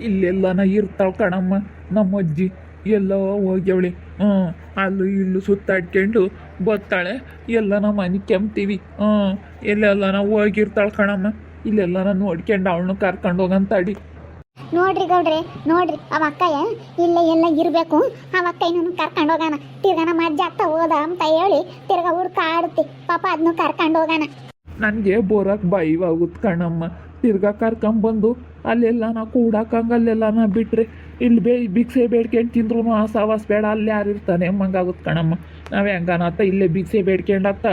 ಇಲ್ಲೆಲ್ಲನ ಇರ್ತಾಳೆ ಕಣಮ್ಮ ನಮ್ಮ ಅಜ್ಜಿ ಎಲ್ಲೋ ಹೋಗ್ಯವಳಿ. ಅಲ್ಲೂ ಇಲ್ಲೂ ಸುತ್ತಾಡ್ಕೊಂಡು ಬರ್ತಾಳೆ. ಎಲ್ಲನ ಮನೆ ಕೆಮ್ತೀವಿ. ಎಲ್ಲೆಲ್ಲನ ಹೋಗಿರ್ತಾಳೆ ಕಣಮ್ಮ. ಇಲ್ಲೆಲ್ಲನ ನೋಡ್ಕೊಂಡು ಅವಳನ್ನು ಕರ್ಕೊಂಡು ಹೋಗಂತಾಡಿ. ನೋಡ್ರಿ ಗೌಡ್ರೆ, ನೋಡ್ರಿ ಅವ ಅಕ್ಕಯ್ಯ ಇಲ್ಲೇ ಎಲ್ಲ ಇರಬೇಕು. ಅವ ಅಕ್ಕಯ್ಯನೂ ಕರ್ಕೊಂಡು ಹೋಗೋಣ. ತಿರ್ಗಾನ ಮಜ್ಜ ಆಗ್ತಾ ಹೋದ ಅಂತ ಹೇಳಿ ತಿರ್ಗಾ ಹುಡ್ಕಾಡುತ್ತೆ ಪಾಪ, ಅದನ್ನು ಕರ್ಕೊಂಡು ಹೋಗೋಣ. ನನಗೆ ಬರೋಕೆ ಭಯವಾಗುತ್ತೆ ಕಣಮ್ಮ. ತಿರ್ಗಾ ಕರ್ಕೊಂಬಂದು ಅಲ್ಲೆಲ್ಲ ನಾ ಕೂಡಾಕಂಗೆ ಅಲ್ಲೆಲ್ಲ ನಾ ಬಿಟ್ರೆ ಇಲ್ಲಿ ಭಿಕ್ಷೆ ಬೇಡ್ಕೊಂಡು ತಿಂದ್ರು ಆ ಸವಾಸ ಬೇಡ, ಅಲ್ಲಿ ಯಾರು ಇರ್ತಾನೆ ಹಂಗಾಗುತ್ತೆ ಕಣಮ್ಮ. ನಾವು ಹೆಂಗನತ್ತ ಇಲ್ಲೇ ಭಿಕ್ಷೆ ಬೇಡ್ಕೊಂಡತ್ತ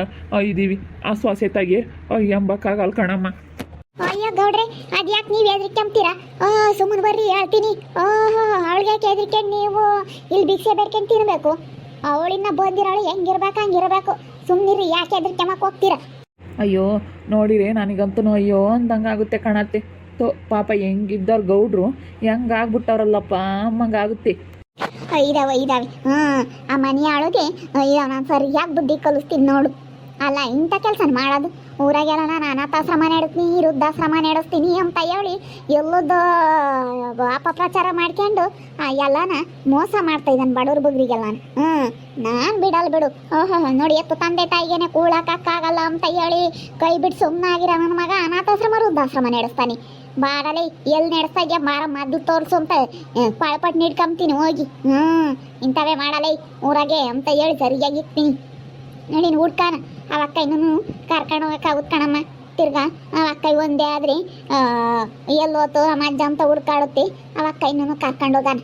ಇದ್ದೀವಿ. ಆ ಶ್ವಾಸೆತಾಗೆ ಎಂಬಕ್ಕಾಗಲ್ಲ ಕಣಮ್ಮ. ಅಯ್ಯೋ ಗೌಡ್ರೆ, ಅದ್ಯಾಕೆ ನೀವು ಹೆದರ್ಕೊಂತೀರಾ? ಸುಮ್ಮನೆ ಬರ್ರಿ ಹೇಳ್ತೀನಿ. ಅವಳಿಗೆ ಹೆದರ್ಕೊಂಡು ನೀವು ಇಲ್ಲಿ ಭಿಕ್ಷೆ ಬೇಡ್ಕೊಂಡು ತಿನ್ಬೇಕು? ಅವಳಿನ್ನ ಬಂದಿರೋಳು ಹೆಂಗಿರ್ಬೇಕು ಹಂಗಿರ್ಬೇಕು. ಸುಮ್ಮನಿರಿ, ಯಾಕೆ ಹೆದರ್ಕೊಂಬಕ್ಕೆ ಹೋಗ್ತೀರಾ? ಅಯ್ಯೋ ನೋಡಿರೆ ನನಗಂತೂ ಅಯ್ಯೋ ಅಂದಂಗಾಗುತ್ತೆ ಕಣತ್ತೆ. ಪಾಪ ಹೆಂಗಿದ್ದಾರ ಗೌಡ್ರು ಹೆಂಗಾಗ್ಬಿಟ್ಟವ್ರಲ್ಲಪ್ಪ ಅಮ್ಮಂಗಾಗುತ್ತೆ. ಇದಾವೆ ಆ ಮನೆಯಾಳಿಗೆ ನಾನು ಸರಿಯಾಗಿ ಬುದ್ಧಿ ಕಲಿಸ್ತೀನಿ ನೋಡು. ಅಲ್ಲ ಇಂಥ ಕೆಲಸ ಮಾಡೋದು. ಊರಾಗೆಲ್ಲ ನಾನು ಅನಾಥಾಶ್ರಮ ನಡೆಸ್ತೀನಿ, ವೃದ್ಧಾಶ್ರಮ ನಡೆಸ್ತೀನಿ ಅಂತ ಹೇಳಿ ಎಲ್ಲದ ಅಪಪ್ರಚಾರ ಮಾಡ್ಕೊಂಡು ಎಲ್ಲನ ಮೋಸ ಮಾಡ್ತಾ ಇದ್ದಾನೆ ಬಡವ್ರ ಬಗ್ರಿಗೆಲ್ಲ. ನಾನು ಬಿಡಲ್ಲ ಬಿಡು. ನೋಡಿ ಎತ್ತು ತಂದೆ ತಾಯಿಗೇನೆ ಕೂಳಕ್ಕಾಗಲ್ಲ ಅಂತ ಹೇಳಿ ಕೈ ಬಿಟ್ಟು ಸುಮ್ಮನಾಗಿರೋ ನನ್ನ ಮಗ ಅನಾಥಾಶ್ರಮ ವೃದ್ಧಾಶ್ರಮ ನಡೆಸ್ತಾನೆ. ಬಾರಲೇ ಎಲ್ಲಿ ನಡೆಸ್ತಾಗೆ ಮಾರ ಮದ್ದು ತೋರಿಸು ಅಂತ ಪಾಳ್ಪಟ್ಟು ನೀಡ್ಕೊಂತೀನಿ ಹೋಗಿ. ಇಂಥವೇ ಮಾಡಲೇ ಊರಾಗೆ ಅಂತ ಹೇಳಿ ಸರಿಯಾಗಿ ಇರ್ತೀನಿ. ನೋಡಿ ಹುಡ್ಕಾನ ಆ ಅಕ್ಕ ಇನ್ನೂ ಕರ್ಕೊಂಡು ಹೋಗೋಕ್ಕಾಗುತ್ತೆ ಕಣಮ್ಮ. ತಿರ್ಗಾ ಆ ಅಕ್ಕ ಒಂದೇ ಆದರೆ ಎಲ್ಲೋತು ಆ ಮಜ್ಜ ಅಂತ ಹುಡ್ಕಾಡುತ್ತೆ. ಆ ಅಕ್ಕ ಇನ್ನೂ ಕರ್ಕೊಂಡು ಹೋಗಾನ.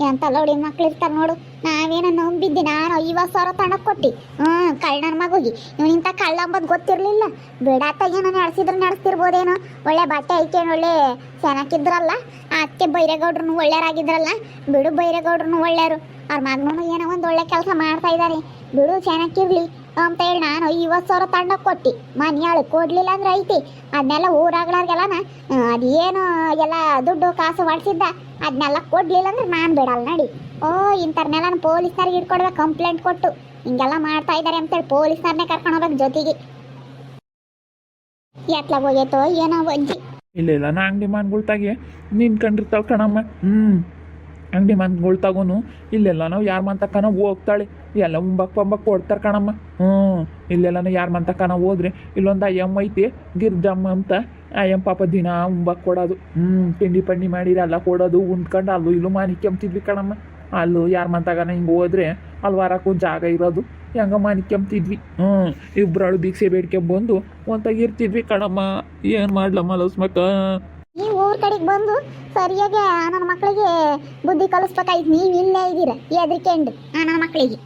ಎಂತ ಲೋಡಿ ಮಕ್ಳು ಇರ್ತಾರೆ ನೋಡು. ನಾವೇನೋ ನಂಬಿದ್ದೆ. ನಾನು 50,000 ತಗೊಂಡೋಗಿ ಕೊಟ್ಟು ಕಳ್ಳನ ಮಗುಗಿ ಇವನಿಂತ ಕಳ್ಳ ಅಂಬೋದು ಗೊತ್ತಿರಲಿಲ್ಲ. ಬಿಡಾತ ಏನೋ ನಡೆಸ್ತಿರ್ಬೋದೇನೋ. ಒಳ್ಳೆ ಬಟ್ಟೆ ಐಕೇನು ಒಳ್ಳೆ ಚೆನ್ನಾಗಿದ್ರಲ್ಲ. ಅದಕ್ಕೆ ಬೈರೇಗೌಡ್ರು ಒಳ್ಳೆಯರಾಗಿದ್ರಲ್ಲ. ಬಿಡು, ಬೈರೇಗೌಡ್ರು ಒಳ್ಳೆಯರು. ಅವ್ರ ಮಗನೂ ಏನೋ ಒಂದು ಒಳ್ಳೆ ಕೆಲಸ ಮಾಡ್ತಾ ಇದ್ದಾರೆ. ಬಿಡು, ಚೆನ್ನಾಗಿರ್ಲಿ ಅಂತ ಹೇಳಿ ನಾನು 50,000 ತಗೊಂಡೋಗಿ ಕೊಟ್ಟು ಮನೆಯಾಳು ಕೊಡ್ಲಿಲ್ಲ ಅಂದ್ರೆ ಐತಿ. ಅದನ್ನೆಲ್ಲ ಊರಾಗ್ಲಾರ್ಗೆಲ್ಲನ ಅದೇನು ಎಲ್ಲ ದುಡ್ಡು ಕಾಸು ಮಾಡಿಸಿದ್ದ ಅದನ್ನೆಲ್ಲ ಕೊಡ್ಲಿಲ್ಲ ಅಂದ್ರೆ ನಾನು ಬಿಡಲ್ಲ ನಡಿ. ಇಂಥರ್ನೆಲ್ಲ ಪೊಲೀಸ್ನವ್ರಿಗೆ ಹಿಡ್ಕೊಡ್ಬೇಕು, ಕಂಪ್ಲೇಂಟ್ ಕೊಟ್ಟು ಹಿಂಗೆಲ್ಲ ಮಾಡ್ತಾ ಇದ್ದಾರೆ ಅಂತೇಳಿ ಪೊಲೀಸ್ನವ್ರನ್ನೇ ಕರ್ಕೊಂಡು ಹೋಗ್ಬೇಕು ಜೊತೆಗೆ. ಎತ್ಲಾಗ ಹೋಗೈತೋ ಏನೋ ಅಜ್ಜಿ. ಇಲ್ಲ ನಾ ಅಂಗಡಿ ಮಾನ್ಗಳ್ತಾಗೆ ನಿಂತ್ಕೊಂಡಿರ್ತಾಳೆ ಕಣಮ್ಮ. ಅಂಗಡಿ ಮಂದ್ಗಳ್ತಾಗೂ ಇಲ್ಲೆಲ್ಲ ನಾವು ಯಾರ ಮಂತಕ್ಕನ ಹೋಗ್ತಾಳೆ. ಎಲ್ಲ ಉಂಬಕ್ ಕೊಡ್ತಾರೆ ಕಣಮ್ಮ. ಇಲ್ಲೆಲ್ಲ ಯಾರ ಮಂತಕ್ಕನ ಹೋದ್ರೆ ಇಲ್ಲೊಂದು ಅಯ್ಯಮ್ಮ ಐತಿ ಗಿರ್ಜಮ್ಮ ಅಂತ. ಅಯ್ಯಮ್ಮ ಪಾಪ ದಿನ ಉಂಬಕ್ ಕೊಡೋದು. ತಿಂಡಿ ಪಂಡಿ ಮಾಡಿರಿ ಎಲ್ಲ ಕೊಡೋದು. ಉಂಡ್ಕೊಂಡು ಅಲ್ಲೂ ಇಲ್ಲೂ ಮನೆ ಕೆಮ್ತಿದ್ವಿ ಕಣಮ್ಮ. ಅಲ್ಲೂ ಯಾರ ಮಂತಗನ ಹಿಂಗೆ ಹೋದ್ರೆ ಅಲ್ಲಿ ವಾರಕ್ಕೂ ಜಾಗ ಇರೋದು. ಹೆಂಗ ಮನೆ ಕೆಮ್ತಿದ್ವಿ. ಇಬ್ಬರಾಳು ಭಿಕ್ಷೆ ಬೇಡ್ಕೊಂಬಂದು ಒಂತಾಗ ಇರ್ತಿದ್ವಿ ಕಣಮ್ಮ. ಏನು ಮಾಡ್ಲಮ್ಮ ಲಸ್ಮಕ್ಕ. ನೀವು ಊರ ಕಡೆಗೆ ಬಂದು ಸರಿಯಾಗಿ ನನ್ನ ಮಕ್ಕಳಿಗೆ ಬುದ್ಧಿ ಕಲಿಸ್ಬೇಕಾಯ್ತು. ನೀವು ಇಲ್ಲೇ ಇದ್ದೀರಾ ಹೆದರ್ಕೊಂಡು ನನ್ನ ಮಕ್ಕಳಿಗೆ.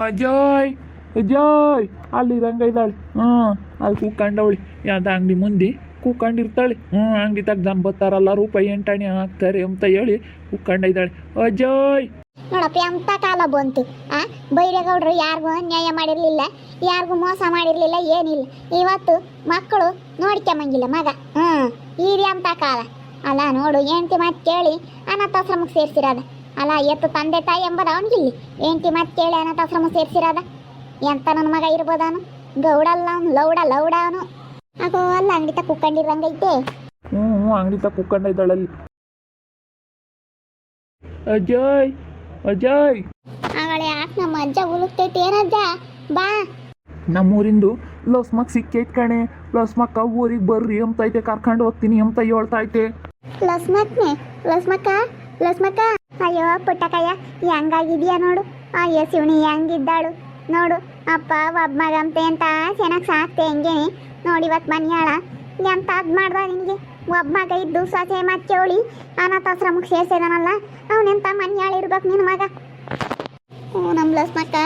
ಅಜಯ್ ಅಜಯ್ ಅಲ್ಲಿ ರಂಗ ಇದ್ದಾಳೆ. ಅಲ್ಲಿ ಕೂತ್ಕೊಂಡವಳಿ ಯಾವ್ದು ಅಂಗಡಿ ಮುಂದೆ ಕೂತ್ಕೊಂಡಿರ್ತಾಳೆ. ಅಂಗಡಿ ತಗ ಜನ ಬರ್ತಾರಲ್ಲ, ರೂಪಾಯಿ 8 ಆಣೆ ಹಾಕ್ತಾರೆ ಅಂತ ಹೇಳಿ ಕೂತ್ಕೊಂಡಿದ್ದಾಳೆ. ಅಜಯ್ ನೋಡಪ್ಪ ಎಂಥ ಕಾಲ ಬಂತು. ಬೈರೇಗೌಡರು ಯಾರಿಗೂ ಅನ್ಯಾಯ ಮಾಡಿರಲಿಲ್ಲ, ಯಾರಿಗೂ ಮೋಸ ಮಾಡಿರಲಿಲ್ಲ, ಏನಿಲ್ಲ. ಇವತ್ತು ಮಕ್ಕಳು ನೋಡ್ಕೊಂಬಂಗಿಲ್ಲ ಮಗ. ಇದು ಎಂಥ ಕಾಲ ಅಲ್ಲ ನೋಡು. ಹೆಂಡ್ತಿ ಮಾತು ಕೇಳಿ ಅನಾಥಾಶ್ರಮಕ್ಕೆ ಸೇರಿಸಿರೋದ ಅಲ್ಲ. ಎತ್ತು ತಂದೆ ತಾಯಿ ಎಂಬುದು ಅವನಿಗಿಲ್ಲಿ. ಹೆಂಡ್ತಿ ಮಾತು ಕೇಳಿ ಅನಾಥಾಶ್ರಮ ಸೇರಿಸಿರೋದ. ಎಂತ ನನ್ನ ಮಗ ಇರ್ಬೋದಾನು? ಗೌಡಲ್ಲ ಅವನು, ಲೌಡ ಅವನು. ಆಗೋ ಅಲ್ಲ ಅಂಗಡಿ ತ ಕುಕ್ಕಂಡಿರಂಗೈತೆ. ಅಂಗಡಿ ತ ಕುಕ್ಕಂಡಿದ್ದಾಳಲ್ಲಿ. ಅಜಯ್ ಅಜಯ್ ಆಗಳೇ ಯಾಕೆ ನಮ್ಮ ಅಜ್ಜ ಉಳುಕ್ತೈತೆ? ಏನಜ್ಜ ಬಾ. ನಮ್ಮೂರಿಂದು ಲಸ್ಮಕ್ ಸಿಕ್ಕೈತ್ ಕಣೆ. ಲಸ್ಮಕ್ಕ ಊರಿಗೆ ಬರ್ರಿ ಅಂತೈತೆ, ಕರ್ಕೊಂಡು ಹೋಗ್ತೀನಿ ಅಂತ ಹೇಳ್ತಾ ಐತೆ. ಲಸ್ಮಕ್ಕ ಅಯ್ಯೋ ಪುಟ್ಟಕಯ್ಯ ಹೆಂಗಾಗಿದ್ಯಾ ನೋಡು. ಅಯ್ಯೋ ಶಿವನಿ ಹೆಂಗಿದ್ದಾಳು ನೋಡು. ಅಪ್ಪ ಒಬ್ಬ ಮಗ ಅಂತ ಚೆನ್ನಾಗಿ ಸಾಕ್ತೆ ಹೆಂಗೆ ನೋಡಿ. ಇವತ್ತು ಮನೆಯಾಳ ಎಂತ ಅದು ಮಾಡ್ದ ನಿನಗೆ? ಒಬ್ಬ ಮಗ ಇದ್ದು ಸೊಸೆ ಮಚ್ಚೋಳಿ ಅನಾಥಾಶ್ರಮಕ್ಕೆ ಸೇರ್ಸಿದಾನಲ್ಲ, ಅವನೆಂತ ಮನೆಯಾಳ ಇರ್ಬೇಕು ನಿನ್ನ ಮಗ. ನಮ್ಮ ಲಸ್ಮಕ್ಕ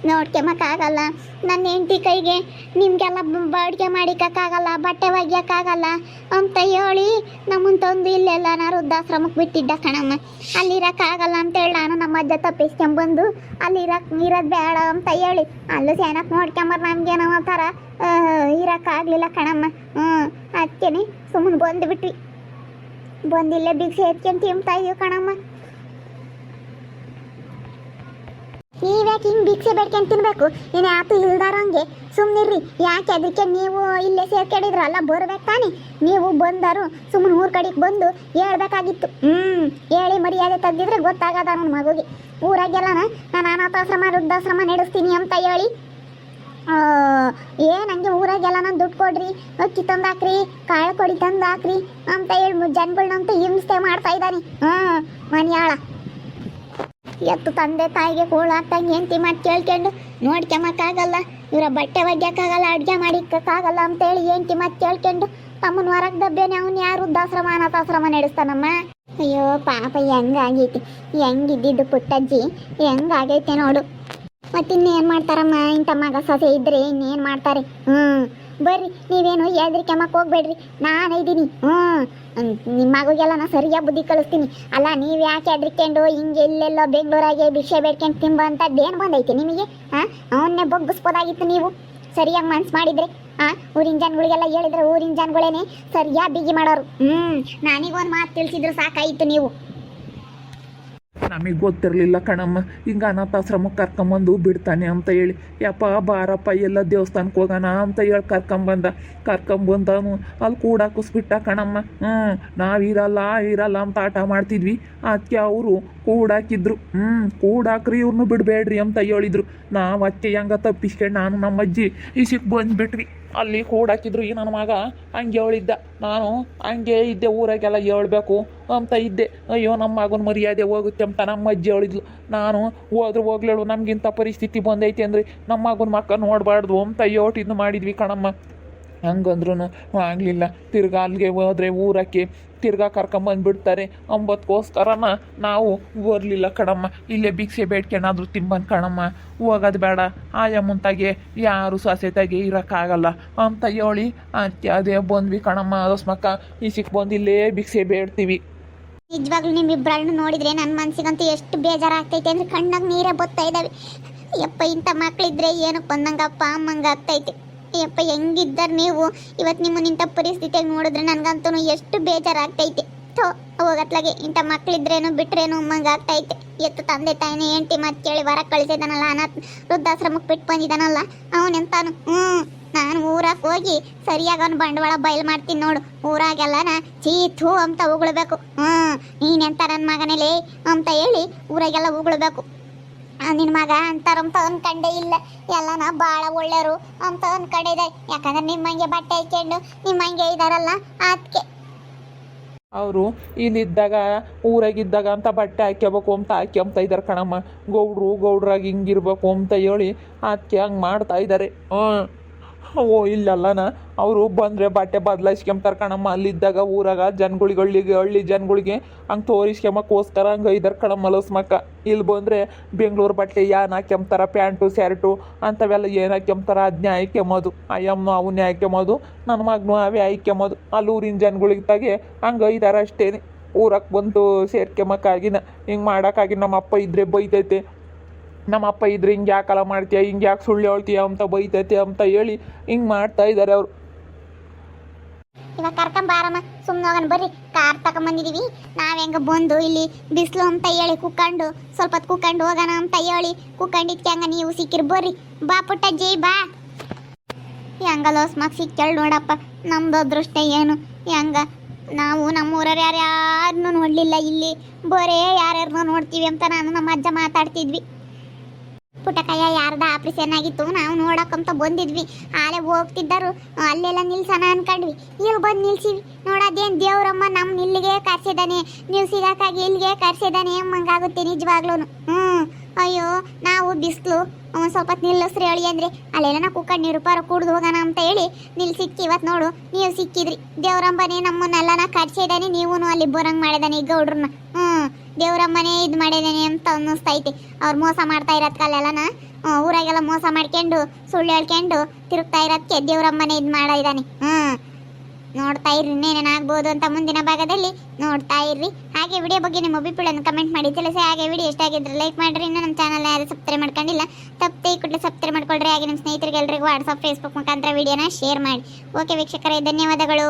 ನೋಡ್ಕೊಂಬಕ್ಕಾಗಲ್ಲ. ನನ್ನ ಹೆಂಡತಿ ಕೈಗೆ ನಿಮಗೆಲ್ಲ ಬಾಡಿಗೆ ಮಾಡಿಕ್ಕಾಗಲ್ಲ, ಬಟ್ಟೆ ಒಗ್ಯಕ್ಕಾಗಲ್ಲ ಅಂತ ಹೇಳಿ ನಮ್ಮನ್ನು ತಂದು ಇಲ್ಲೆಲ್ಲ ನಾನು ವೃದ್ಧಾಶ್ರಮಕ್ಕೆ ಬಿಟ್ಟಿದ್ದ ಕಣಮ್ಮ. ಅಲ್ಲಿರೋಕ್ಕಾಗಲ್ಲ ಅಂತೇಳಿ ನಾನು ನಮ್ಮ ಅಜ್ಜ ತಪ್ಪಿಸ್ಕೊಂಬಂದು ಇರೋದು ಬೇಡ ಅಂತ ಹೇಳಿ ಅಲ್ಲೂ ಚೆನ್ನಾಗಿ ನೋಡ್ಕೊಂಬರ್. ನಮಗೇನೋ ಒಂಥರ ಇರೋಕ್ಕಾಗಲಿಲ್ಲ ಕಣಮ್ಮ. ಅದಕ್ಕೇನೆ ಸುಮ್ಮನೆ ಬಂದುಬಿಟ್ವಿ. ಬಂದಿಲ್ಲೇ ಭಿಕ್ಷೆ ಎತ್ಕೊಂಡು ತಿಂತಾ ಇದೀವಿ ಕಣಮ್ಮ. ನೀವ್ಯಾಕೆ ಹಿಂಗೆ ಭಿಕ್ಷೆ ಬೇಡ್ಕೊಂಡು ತಿನ್ಬೇಕು? ನೀನು ಆತು ಇಲ್ದಾರಂಗೆ ಸುಮ್ಮನಿರ್ರಿ. ಯಾಕೆ ಅದಕ್ಕೆ ನೀವು ಇಲ್ಲೇ ಸೇರ್ಕೊಂಡಿದ್ರಲ್ಲ ಬರ್ಬೇಕು ತಾನೆ. ನೀವು ಬಂದರು ಸುಮ್ಮನೆ ಊರ ಕಡೆಗೆ ಬಂದು ಹೇಳ್ಬೇಕಾಗಿತ್ತು. ಹೇಳಿ ಮರ್ಯಾದೆ ತೆಗ್ದಿದ್ರೆ ಗೊತ್ತಾಗದ ನನ್ನ ಮಗುಗೆ. ಊರಾಗೆಲ್ಲನ ನಾನು ಅನಾಥಾಶ್ರಮ ವೃದ್ಧಾಶ್ರಮ ನಡೆಸ್ತೀನಿ ಅಂತ ಹೇಳಿ ನಂಗೆ ಊರಾಗೆಲ್ಲ ನಾನು ದುಡ್ಡು ಕೊಡ್ರಿ, ಅಕ್ಕಿ ತಂದು ಹಾಕ್ರಿ, ಕಾಳು ಕೊಡಿ ತಂದು ಹಾಕ್ರಿ ಅಂತ ಹೇಳಿ ಜನಗಳನ್ನಂತೂ ಹಿಂಸೆ ಮಾಡ್ತಾ ಇದ್ದಾನೆ. ಮನ್ಯಾಳ ಎತ್ತು ತಂದೆ ತಾಯಿಗೆ ಕೂಳು ಹಾಕ್ತಂಗೆ ಹೆಂಡತಿ ಮಾತು ಕೇಳ್ಕೊಂಡು ನೋಡ್ಕೊಂಬಕ್ಕಾಗಲ್ಲ, ಇವರ ಬಟ್ಟೆ ಒಗ್ಯಕ್ಕಾಗಲ್ಲ, ಅಡುಗೆ ಮಾಡಿಕ್ಕಾಗಲ್ಲ ಅಂತೇಳಿ ಹೆಂಡತಿ ಮಾತು ಕೇಳ್ಕೊಂಡು ತಮ್ಮನ ಹೊರಗೆ ದಬ್ಬೇನೆ ಅವ್ನು ಯಾರು ವೃದ್ಧಾಶ್ರಮ ಅನಾಥಾಶ್ರಮ ನಡೆಸ್ತಾನಮ್ಮ. ಅಯ್ಯೋ ಪಾಪ ಹೆಂಗಾಗೈತಿ, ಹೆಂಗಿದ್ದಿದ್ದು ಪುಟ್ಟಜ್ಜಿ ಹೆಂಗಾಗೈತೆ ನೋಡು. ಮತ್ತಿನ್ನೇನು ಮಾಡ್ತಾರಮ್ಮ, ಇಂಥ ಮಗ ಸೊಸೆ ಇದ್ರೆ ಇನ್ನೇನು ಮಾಡ್ತಾರೆ. ಬರ್ರಿ ನೀವೇನು ಹೆದ್ರಿಕೆಮ್ಮಕ್ಕೆ ಹೋಗ್ಬೇಡ್ರಿ, ನಾನು ಇದ್ದೀನಿ. ನಿಮ್ಮ ಮಗುಗೆಲ್ಲ ನಾನು ಸರಿಯಾಗಿ ಬುದ್ಧಿ ಕಳಿಸ್ತೀನಿ. ಅಲ್ಲ ನೀವು ಯಾಕೆ ಹೆದ್ರಿಕೊಂಡು ಹಿಂಗೆ ಎಲ್ಲೆಲ್ಲೋ ಬೆಂಗಳೂರಾಗೆ ಭಿಕ್ಷೆ ಬೇಡ್ಕೊಂಡು ತಿಂಬ ಅಂತದ್ದೇನು ಬಂದೈತೆ ನಿಮಗೆ? ಅವನ್ನೇ ಬಗ್ಗಿಸ್ಬೋದಾಗಿತ್ತು ನೀವು ಸರಿಯಾಗಿ ಮನ್ಸು ಮಾಡಿದ್ರೆ. ಊರಿನ ಜನಗಳಿಗೆಲ್ಲ ಹೇಳಿದ್ರೆ ಊರಿನ ಜನಗಳೇನೆ ಸರಿಯಾಗಿ ಬಿಗಿ ಮಾಡೋರು. ನಾನೀಗೊಂದು ಮಾತು ತಿಳಿಸಿದ್ರು ಸಾಕಾಯಿತು ನೀವು. ನಮಗೆ ಗೊತ್ತಿರಲಿಲ್ಲ ಕಣಮ್ಮ, ಹಿಂಗೆ ಅನಾಥಾಶ್ರಮಕ್ಕೆ ಕರ್ಕೊಂಬಂದು ಬಿಡ್ತಾನೆ ಅಂತ ಹೇಳಿ. ಯಪ್ಪ ಬಾರಪ್ಪ ಎಲ್ಲ ದೇವಸ್ಥಾನಕ್ಕೆ ಹೋಗೋಣ ಅಂತ ಹೇಳಿ ಕರ್ಕೊಂಬಂದನು. ಅಲ್ಲಿ ಕೂಡ ಕುಸ್ಬಿಟ್ಟ ಕಣಮ್ಮ. ನಾವಿರಲ್ಲ ಅಂತ ಆಟ ಮಾಡ್ತಿದ್ವಿ. ಅದಕ್ಕೆ ಅವರು ಕೂಡಾಕಿದ್ರು. ಕೂಡಾಕ್ರಿ ಇವ್ರನ್ನೂ ಬಿಡಬೇಡ್ರಿ ಅಂತ ಹೇಳಿದ್ರು. ನಾವು ಅದಕ್ಕೆ ಹೆಂಗ ತಪ್ಪಿಸ್ಕೊಂಡು ನಾನು ನಮ್ಮ ಅಜ್ಜಿ ಇಸಿಕ್ ಬಂದುಬಿಟ್ವಿ. ಅಲ್ಲಿ ಕೂಡಾಕಿದ್ರು. ಈ ನನ್ನ ಮಗ ಹಂಗೆ ಹೇಳಿದ್ದ, ನಾನು ಹಂಗೆ ಇದ್ದೆ, ಊರಾಗೆಲ್ಲ ಹೇಳ್ಬೇಕು ಅಂತ ಇದ್ದೆ. ಅಯ್ಯೋ ನಮ್ಮ ಮಗನ ಮರ್ಯಾದೆ ಹೋಗುತ್ತೆ ಅಂತ ನಮ್ಮ ಅಜ್ಜಿ ಹೇಳಿದ್ಲು. ನಾನು ಹೋಗ್ಲೇಳು, ನಮಗಿಂತ ಪರಿಸ್ಥಿತಿ ಬಂದೈತೆ ಅಂದರೆ ನಮ್ಮ ಮಗನ ಮಕ್ಕ ನೋಡಬಾರ್ದು ಅಂತ ಯೋಟಿದ್ದು ಮಾಡಿದ್ವಿ ಕಣಮ್ಮ. ಹಂಗಂದ್ರೂ ಆಗಲಿಲ್ಲ. ತಿರ್ಗಾ ಅಲ್ಲಿಗೆ ಹೋದರೆ ಊರಕ್ಕೆ ತಿರ್ಗಾ ಕರ್ಕೊಂಬಂದುಬಿಡ್ತಾರೆ ಅಂಬತ್ಕೋಸ್ಕರನ ನಾವು ಬರಲಿಲ್ಲ ಕಣಮ್ಮ. ಇಲ್ಲೇ ಭಿಕ್ಷೆ ಬೇಡ್ಕೊಂಡಾದ್ರೂ ತಿಂಬಂದು ಕಣಮ್ಮ, ಹೋಗೋದು ಬೇಡ, ಆಯಾ ಮುಂತಾಗೆ ಯಾರು ಸೊಸೆತಾಗೆ ಇರೋಕ್ಕಾಗಲ್ಲ ಅಂತ ಹೇಳಿ ಅದೇ ಬಂದ್ವಿ ಕಣಮ್ಮ. ಅಸ್ಮಕ್ಕ ಈಸಿಕ್ ಬಂದು ಇಲ್ಲೇ ಭಿಕ್ಷೆ ಬೇಡ್ತೀವಿ. ನಿಜವಾಗ್ಲೂ ನಿಮ್ಮಿಬ್ಬರನ್ನು ನೋಡಿದ್ರೆ ನನ್ನ ಮನಸ್ಸಿಗಂತೂ ಎಷ್ಟು ಬೇಜಾರಾಗ್ತೈತೆ ಅಂದರೆ ಕಣ್ಣಾಗ ನೀರೇ ಬತ್ತಾ ಇದ್ದಾವೆ. ಯಪ್ಪ ಇಂಥ ಮಕ್ಕಳಿದ್ರೆ ಏನಕ್ಕೆ ಬಂದಂಗಪ್ಪ ಅಮ್ಮಂಗೆ ಆಗ್ತೈತೆ. ಯಪ್ಪ ಹೆಂಗಿದ್ದಾರೆ ನೀವು, ಇವತ್ತು ನಿಮ್ಮನಿಂಥ ಪರಿಸ್ಥಿತಿಯಾಗಿ ನೋಡಿದ್ರೆ ನನಗಂತೂ ಎಷ್ಟು ಬೇಜಾರಾಗ್ತೈತೆ. ಹೋಗತ್ಲಾಗೆ ಇಂಥ ಮಕ್ಕಳಿದ್ರೇನು ಬಿಟ್ರೇನು ಅಮ್ಮಂಗೆ ಆಗ್ತೈತೆ. ಎತ್ತು ತಂದೆ ತಾಯಿನೇ ಹೆಂಡತಿ ಮಾತು ಕೇಳಿ ಹೊರ ಕಳಿಸಿದಾನಲ್ಲ, ಅನಾಥ ವೃದ್ಧಾಶ್ರಮಕ್ಕೆ ಬಿಟ್ಟು ಬಂದಿದ್ದಾನಲ್ಲ ಅವನೆಂತಾನು. ನಾನು ಊರಾಗ ಹೋಗಿ ಸರಿಯಾಗಿ ಅವ್ನು ಬಂಡವಾಳ ಬಯಲು ಮಾಡ್ತೀನಿ ನೋಡು. ಊರಾಗೆಲ್ಲನ ಚೀತು ಅಂತ ಉಗುಳ್ಬೇಕು. ನೀನೆಂತ ನನ್ನ ಮಗನೇಲೇ ಅಂತ ಹೇಳಿ ಊರಾಗೆಲ್ಲ ಉಗುಳ್ಬೇಕು. ನಿನ್ನ ಮಗ ಅಂತಾರಂತ ಅನ್ಕಂಡೇ ಇಲ್ಲ, ಎಲ್ಲನ ಭಾಳ ಒಳ್ಳೆಯವರು ಅಂತ ಅನ್ಕಂಡೆ ಇದೆ. ಯಾಕಂದ್ರೆ ನಿಮ್ಮಂಗೆ ಬಟ್ಟೆ ಹಾಕ್ಕೊಂಡು ನಿಮ್ಮಂಗೆ ಇದಾರಲ್ಲ ಅದಕ್ಕೆ. ಅವರು ಇಲ್ಲಿದ್ದಾಗ ಊರಾಗಿದ್ದಾಗ ಅಂತ ಬಟ್ಟೆ ಹಾಕ್ಯಬೇಕು ಅಂತ ಹಾಕ್ಯಂತ ಇದ್ದಾರೆ ಕಣಮ್ಮ. ಗೌಡ್ರಾಗಿ ಹಿಂಗಿರ್ಬೇಕು ಅಂತ ಹೇಳಿ ಅದಕ್ಕೆ ಹಂಗೆ ಮಾಡ್ತಾ ಇದ್ದಾರೆ. ಇಲ್ಲಲ್ಲನ ಅವರು ಬಂದರೆ ಬಟ್ಟೆ ಬದಲಾಯಿಸ್ಕೊಂತಾರೆ ಕಣಮ್ಮ. ಅಲ್ಲಿದ್ದಾಗ ಊರಾಗ ಹಳ್ಳಿ ಜನಗಳಿಗೆ ಹಂಗೆ ತೋರಿಸ್ಕೊಂಬಕ್ಕೋಸ್ಕರ ಹಂಗೆ ಇದ್ದಾರೆ ಕಣಮ್ಮ ಲಸ್ಮಕ್ಕ. ಇಲ್ಲಿ ಬಂದರೆ ಬೆಂಗಳೂರು ಬಟ್ಟೆ ಏನು ಹಾಕ್ಯಂತಾರ, ಪ್ಯಾಂಟು ಶರ್ಟು ಅಂಥವೆಲ್ಲ ಏನು ಹಾಕ್ಯಂತಾರ ಅದನ್ನೇ ಹಾಕ್ಯಂಬೋದು. ಅಯ್ಯಮ್ಮನು ಅವನ್ನೇ ಹಾಕ್ಯಂಬೋದು, ನನ್ನ ಮಗನೂ ಅವೇ ಹಾಕ್ಯಂಬೋದು. ಅಲ್ಲಿ ಊರಿನ ಜನಗಳಿದ್ದಾಗೆ ಹಂಗೆ ಇದ್ದಾರೆ ಅಷ್ಟೇ. ಊರಕ್ಕೆ ಬಂದು ಸೇರ್ಕೊಂಬಕ್ಕಾಗಿನ ಹಿಂಗೆ ಮಾಡೋಕ್ಕಾಗಿ ನಮ್ಮ ಅಪ್ಪ ಇದ್ದರೆ ಬೈತೈತೆ. ನಮ್ಮ ಅಪ್ಪ ಇದ್ರೆ ಹಿಂಗೆ ಯಾಕಲ್ಲ ಮಾಡ್ತೀಯ, ಹಿಂಗೆ ಯಾಕೆ ಸುಳ್ಳು ಹೇಳ್ತೀಯ ಅಂತ ಬೈತೈತೆ ಅಂತ ಹೇಳಿ ಹಿಂಗೆ ಮಾಡ್ತಾ ಇದ್ದಾರೆ ಅವರು. ಇವಾಗ ಕರ್ಕೊಂಬಾರಮ್ಮ, ಸುಮ್ಮನೆ ಹೋಗೋಣ ಬರ್ರಿ. ಕಾರ್ ತಗೊಂಬಂದಿದ್ದೀವಿ ನಾವು. ಹೆಂಗೆ ಬಂದು ಇಲ್ಲಿ ಬಿಸಿಲು ಅಂತ ಹೇಳಿ ಕುಕ್ಕೊಂಡು ಸ್ವಲ್ಪ ಹೊತ್ತು ಕುಕ್ಕೊಂಡು ಹೋಗೋಣ ಅಂತ ಹೇಳಿ ಕುಕ್ಕೊಂಡಿದ್ಕೆ ಹಂಗ ನೀವು ಸಿಕ್ಕಿರಿ. ಬರ್ರಿ ಬಾ ಪುಟ್ಟಜ್ಜಿ ಬಾ. ಹೆಂಗಲ್ಲ ಸ್ಮಾಕ್ ಸಿಕ್ಕೇಳಿ ನೋಡಪ್ಪ, ನಮ್ದು ಅದೃಷ್ಟ ಏನು. ಹೆಂಗ ನಾವು ನಮ್ಮೂರವ್ರು ಯಾರ್ಯಾರನ್ನೂ ನೋಡಲಿಲ್ಲ, ಇಲ್ಲಿ ಬರೇ ಯಾರ್ಯಾರನ್ನೂ ನೋಡ್ತೀವಿ ಅಂತ ನಾನು ನಮ್ಮ ಅಜ್ಜ ಮಾತಾಡ್ತಿದ್ವಿ. ಪುಟ್ಟಕಯ್ಯ ಯಾರ್ದ ಆಪರೇಷನ್ ಆಗಿತ್ತು, ನಾವು ನೋಡಕ್ಕಂತ ಬಂದಿದ್ವಿ. ಆಲೆ ಹೋಗ್ತಿದ್ದರು, ಅಲ್ಲೆಲ್ಲ ನಿಲ್ಸೋಣ ಅನ್ಕೊಂಡ್ವಿ. ಇಲ್ಲಿ ಬಂದು ನಿಲ್ಸಿವಿ. ನೋಡೋದೇನು ದೇವ್ರಮ್ಮ ನಮ್ಮ ಇಲ್ಲಿಗೆ ಕರ್ಸಿದಾನೆ, ನೀವು ಸಿಗೋಕ್ಕಾಗಿ ಇಲ್ಲಿಗೆ ಕರ್ಸಿದಾನೆ ಎಂಬಂಗಾಗುತ್ತೆ ನಿಜವಾಗ್ಲೂ. ಅಯ್ಯೋ ನಾವು ಬಿಸಿಲು ಒಂದು ಸ್ವಲ್ಪ ನಿಲ್ಲಿಸ್ರಿ ಹೇಳಿ ಅಂದರೆ ಅಲ್ಲೆಲ್ಲ ನಾವು ಕುಕ್ಕಂಡು ನೀರು ಪಾರ ಕುಡ್ದು ಹೋಗೋಣ ಅಂತ ಹೇಳಿ ನಿಲ್ಸಿಕ್ಕಿ. ಇವತ್ತು ನೋಡು ನೀವು ಸಿಕ್ಕಿದ್ರಿ. ದೇವ್ರಂಬನೇ ನಮ್ಮನ್ನೆಲ್ಲನ ಕರ್ಸಿದಾನೆ, ನೀವೂ ಅಲ್ಲಿ ಬರಂಗೆ ಮಾಡಿದಾನೆ ಈ ಗೌಡ್ರನ್ನ. ದೇವ್ರಮ್ಮನೇ ಇದು ಮಾಡಿದಾನೆ ಅಂತ ಅನ್ನಿಸ್ತೈತಿ. ಅವ್ರು ಮೋಸ ಮಾಡ್ತಾ ಇರೋದ್ಕಲ್ಲೆಲ್ಲನ ಊರಾಗೆಲ್ಲ ಮೋಸ ಮಾಡ್ಕೊಂಡು ಸುಳ್ಳು ಹೇಳ್ಕೊಂಡು ತಿರುಗ್ತಾ ಇರೋದಕ್ಕೆ ದೇವ್ರಮ್ಮನೇ ಇದು ಮಾಡಿದಾನೆ. ನೋಡ್ತಾ ಇರ್ರಿ ಇನ್ನೇನೇನಾಗ್ಬೋದು ಅಂತ ಮುಂದಿನ ಭಾಗದಲ್ಲಿ ನೋಡ್ತಾ ಇರ್ರಿ. ಹಾಗೆ ವಿಡಿಯೋ ಬಗ್ಗೆ ನಿಮ್ಮ ಅಭಿಪ್ರಾಯವನ್ನು ಕಮೆಂಟ್ ಮಾಡಿ ತಿಳಿಸಿ. ಹಾಗೆ ವಿಡಿಯೋ ಇಷ್ಟ ಆಗಿದ್ರೆ ಲೈಕ್ ಮಾಡಿರಿ. ಇನ್ನು ನಮ್ಮ ಚಾನಲ್ನ ಯಾರು ಸಬ್ಸ್ಕ್ರೈಬ್ ಮಾಡ್ಕೊಂಡಿಲ್ಲ ತಪ್ಪೇ ಕೂಡಲೇ ಸಬ್ಸ್ಕ್ರೈಬ್ ಮಾಡ್ಕೊಳ್ರಿ. ಹಾಗೆ ನಿಮ್ಮ ಸ್ನೇಹಿತರಿಗೆ ಎಲ್ಲರಿಗೂ ವಾಟ್ಸಪ್ ಫೇಸ್ಬುಕ್ ಮುಖಾಂತರ ವಿಡಿಯೋನ ಶೇರ್ ಮಾಡಿ. ಓಕೆ ವೀಕ್ಷಕರೇ, ಧನ್ಯವಾದಗಳು.